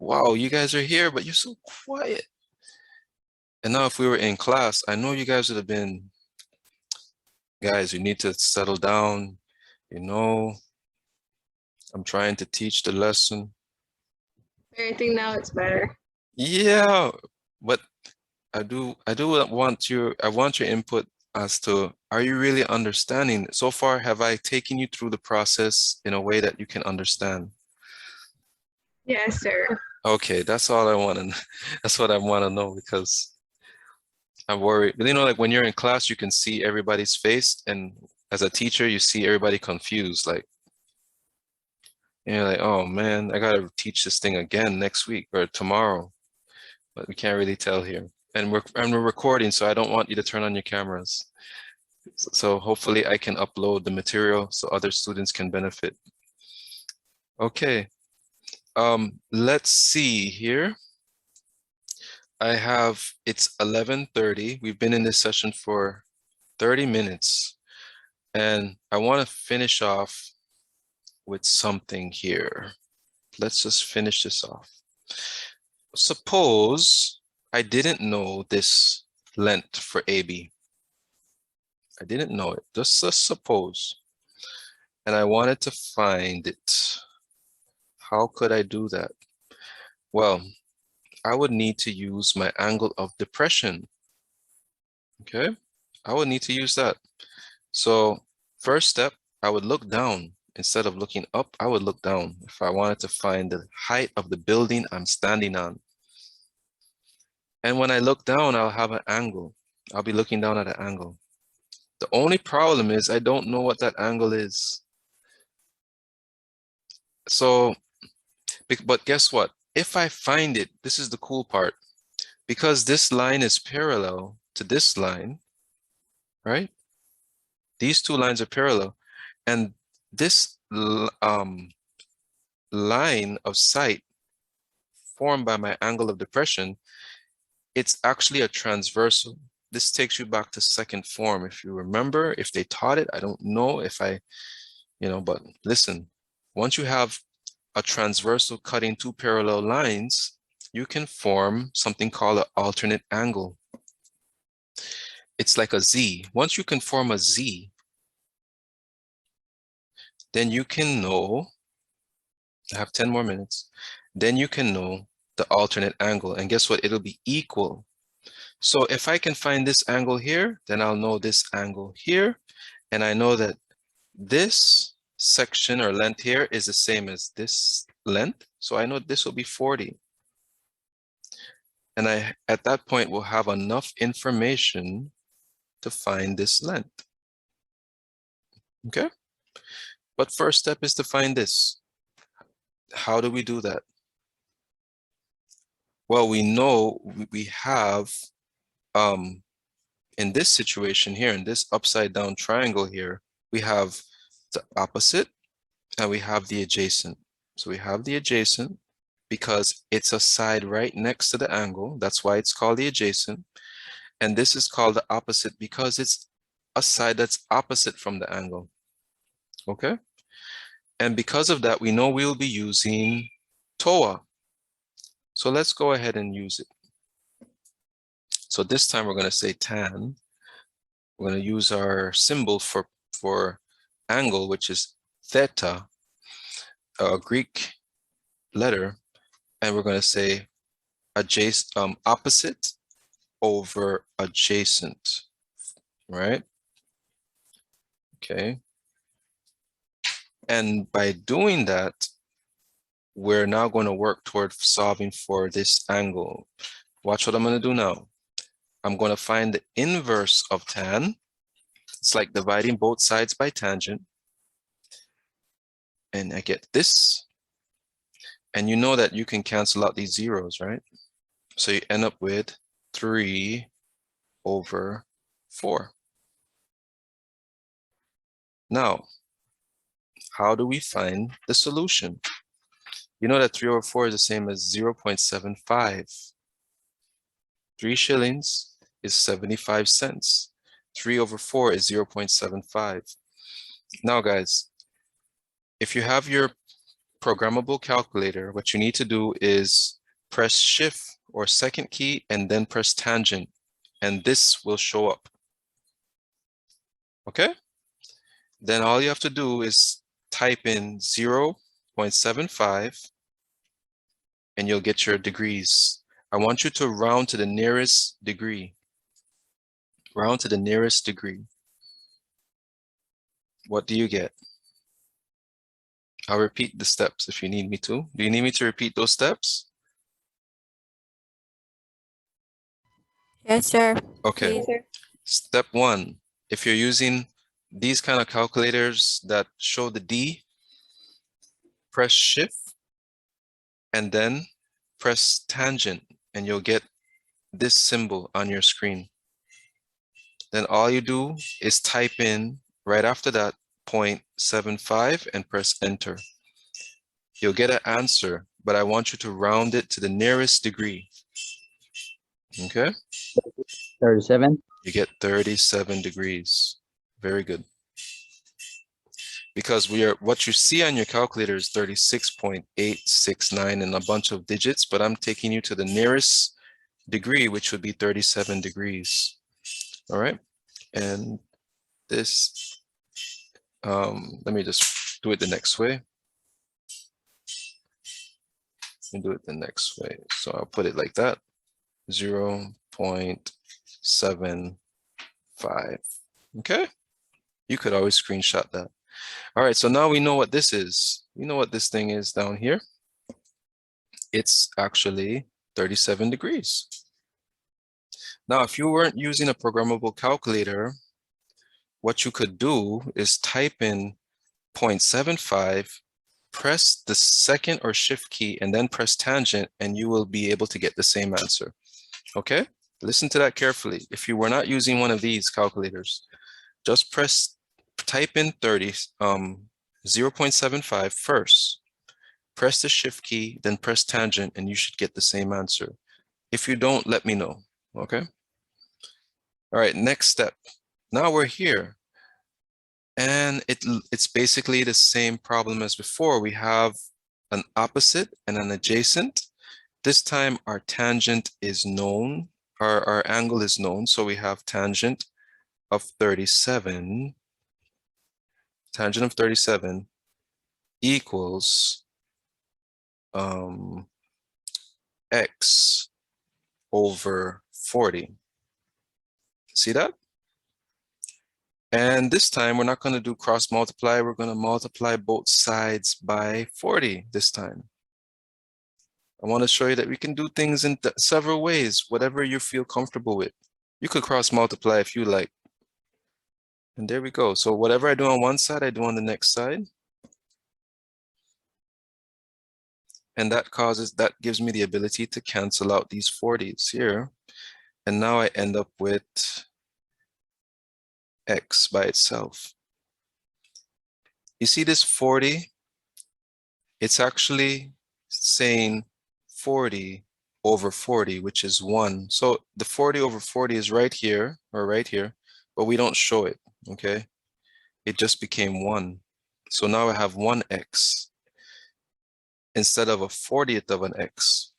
Wow, you guys are here, but you're so quiet. And now if we were in class, I know you guys would have been, guys, you need to settle down. You know, I'm trying to teach the lesson. I think now it's better. Yeah, but I do want I want your input as to, are you really understanding? So far, have I taken you through the process in a way that you can understand? Yes, sir. Okay, that's all I want to, that's what I want to know, because I'm worried. But you know, like when you're in class, you can see everybody's face, and as a teacher, you see everybody confused, like, and you're like, oh man, I gotta teach this thing again next week or tomorrow, but we can't really tell here. And we're recording, so I don't want you to turn on your cameras. So hopefully I can upload the material so other students can benefit. Okay, let's see here. I have, it's 11:30. We've been in this session for 30 minutes, and I want to finish off with something here. Let's just finish this off. Suppose I didn't know this length for AB. I didn't know it, just suppose. And I wanted to find it. How could I do that? Well, I would need to use my angle of depression. Okay, I would need to use that. So first step, I would look down. Instead of looking up, I would look down if I wanted to find the height of the building I'm standing on. And when I look down, I'll have an angle. I'll be looking down at an angle. The only problem is I don't know what that angle is. So, but guess what? If I find it, this is the cool part. Because this line is parallel to this line, right? These two lines are parallel. And this line of sight formed by my angle of depression, it's actually a transversal. This takes you back to second form. If you remember, if they taught it, I don't know if I, but listen, once you have a transversal cutting two parallel lines, you can form something called an alternate angle. It's like a Z. Once you can form a Z, then you can know, I have 10 more minutes, then you can know the alternate angle. And guess what? It'll be equal. So if I can find this angle here, then I'll know this angle here. And I know that this section or length here is the same as this length. So I know this will be 40. And I, at that point, will have enough information to find this length. Okay? But first step is to find this. How do we do that? Well, we know we have, in this situation here, in this upside down triangle here, we have the opposite and we have the adjacent. So we have the adjacent because it's a side right next to the angle. That's why it's called the adjacent. And this is called the opposite because it's a side that's opposite from the angle. Okay? And because of that, we know we'll be using TOA. So let's go ahead and use it. So this time we're going to say tan. We're going to use our symbol for angle, which is theta, a Greek letter, and we're going to say adjacent, opposite over adjacent, right? Okay. And by doing that, we're now going to work toward solving for this angle. Watch what I'm going to do now. I'm going to find the inverse of tan. It's like dividing both sides by tangent. And I get this. And you know that you can cancel out these zeros, right? So you end up with 3 over 4. Now, how do we find the solution? You know that 3 over 4 is the same as 0.75. 3 shillings is 75 cents. 3 over 4 is 0.75. Now, guys, if you have your programmable calculator, what you need to do is press shift or second key and then press tangent, and this will show up. Okay? Then all you have to do is type in 0.75 and you'll get your degrees. I want you to round to the nearest degree. Round to the nearest degree. What do you get? I'll repeat the steps if you need me to. Do you need me to repeat those steps? Yes, sir. Okay. Please. Step 1, if you're using these kind of calculators that show the D, press shift and then press tangent and you'll get this symbol on your screen. Then all you do is type in right after that 0.75 and press enter. You'll get an answer, but I want you to round it to the nearest degree. Okay? 37. You get 37 degrees. Very good. Because what you see on your calculator is 36.869 and a bunch of digits, but I'm taking you to the nearest degree, which would be 37 degrees. All right. And this, let me just do it the next way. And do it the next way. So I'll put it like that. 0.75. Okay. You could always screenshot that. All right, so now we know what this is. We know what this thing is down here. It's actually 37 degrees. Now, if you weren't using a programmable calculator, what you could do is type in 0.75, press the second or shift key, and then press tangent, and you will be able to get the same answer. Okay? Listen to that carefully. If you were not using one of these calculators, just type in 0.75 first, press the shift key, then press tangent, and you should get the same answer. If you don't, let me know, okay? All right, next step. Now we're here, and it's basically the same problem as before. We have an opposite and an adjacent. This time our tangent is known, our angle is known, so we have tangent of 37. Tangent of 37 equals x over 40. See that? And this time we're not going to do cross multiply. We're going to multiply both sides by 40 this time. I want to show you that we can do things in several ways, whatever you feel comfortable with. You could cross multiply if you like. And there we go. So whatever I do on one side, I do on the next side. And that gives me the ability to cancel out these 40s here. And now I end up with x by itself. You see this 40? It's actually saying 40 over 40, which is 1. So the 40 over 40 is right here, or right here, but we don't show it, okay? It just became 1. So now I have 1x instead of a 40th of an x.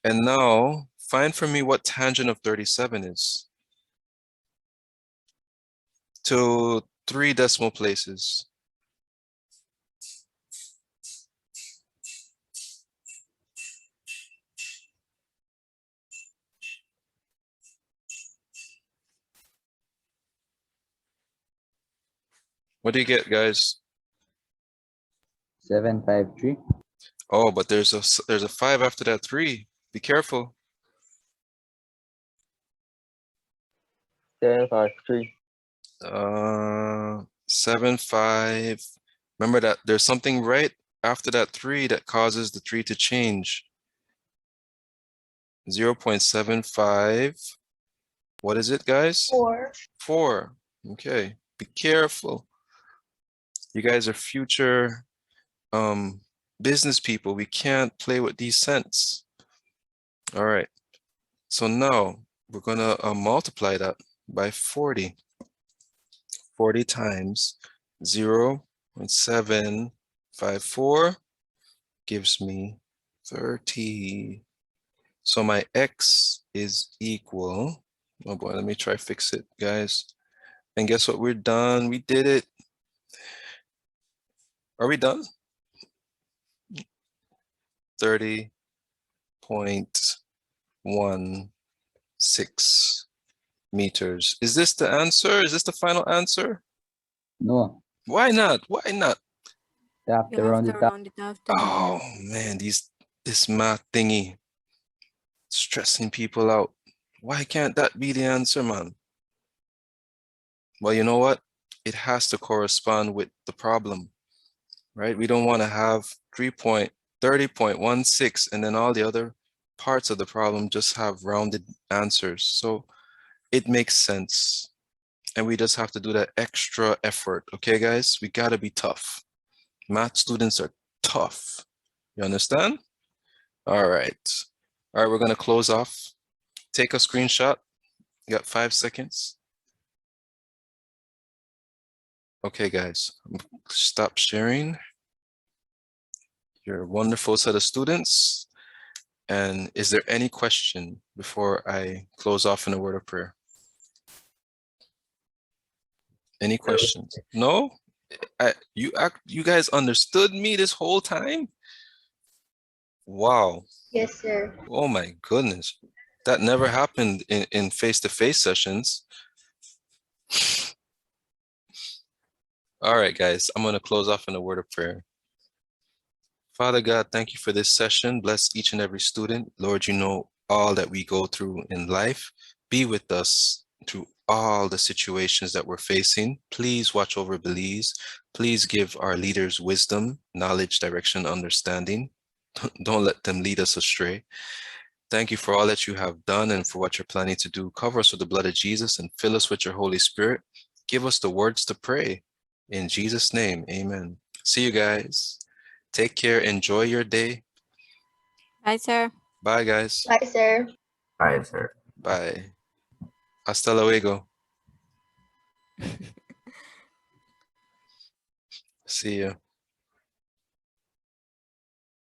And now find for me what tangent of 37 is to 3 decimal places. What do you get, guys? 753. Oh, but there's a 5 after that 3. Be careful. 753. 7, 5. Remember that there's something right after that 3 that causes the 3 to change. 0.75. What is it, guys? 4. 4. Okay. Be careful. You guys are future business people. We can't play with these cents. All right. So now we're gonna multiply that by 40. 40 times 0.754 gives me 30. So my x is equal. Oh boy, let me try fix it, guys. And guess what? We're done. We did it. Are we done? 30.16 meters. Is this the answer? Is this the final answer? No. Why not? Why not? You have You to have round to it up. round it after the Oh end. man, this math thingy stressing people out. Why can't that be the answer, man? Well, you know what? It has to correspond with the problem, right? We don't want to have 30.16 and then all the other parts of the problem just have rounded answers. So it makes sense. And we just have to do that extra effort. Okay, guys? We got to be tough. Math students are tough. You understand? All right. All right, we're going to close off. Take a screenshot. You got 5 seconds. Okay, guys, stop sharing. You're a wonderful set of students. And is there any question before I close off in a word of prayer? Any questions? No? You guys understood me this whole time? Wow. Yes, sir. Oh my goodness. That never happened in face-to-face sessions. All right, guys, I'm going to close off in a word of prayer. Father God, thank you for this session. Bless each and every student. Lord, you know all that we go through in life. Be with us through all the situations that we're facing. Please watch over Belize. Please give our leaders wisdom, knowledge, direction, understanding. Don't let them lead us astray. Thank you for all that you have done and for what you're planning to do. Cover us with the blood of Jesus and fill us with your Holy Spirit. Give us the words to pray. In Jesus' name, amen. See you guys. Take care. Enjoy your day. Bye, sir. Bye, guys. Bye, sir. Bye, sir. Bye. Hasta luego. See you.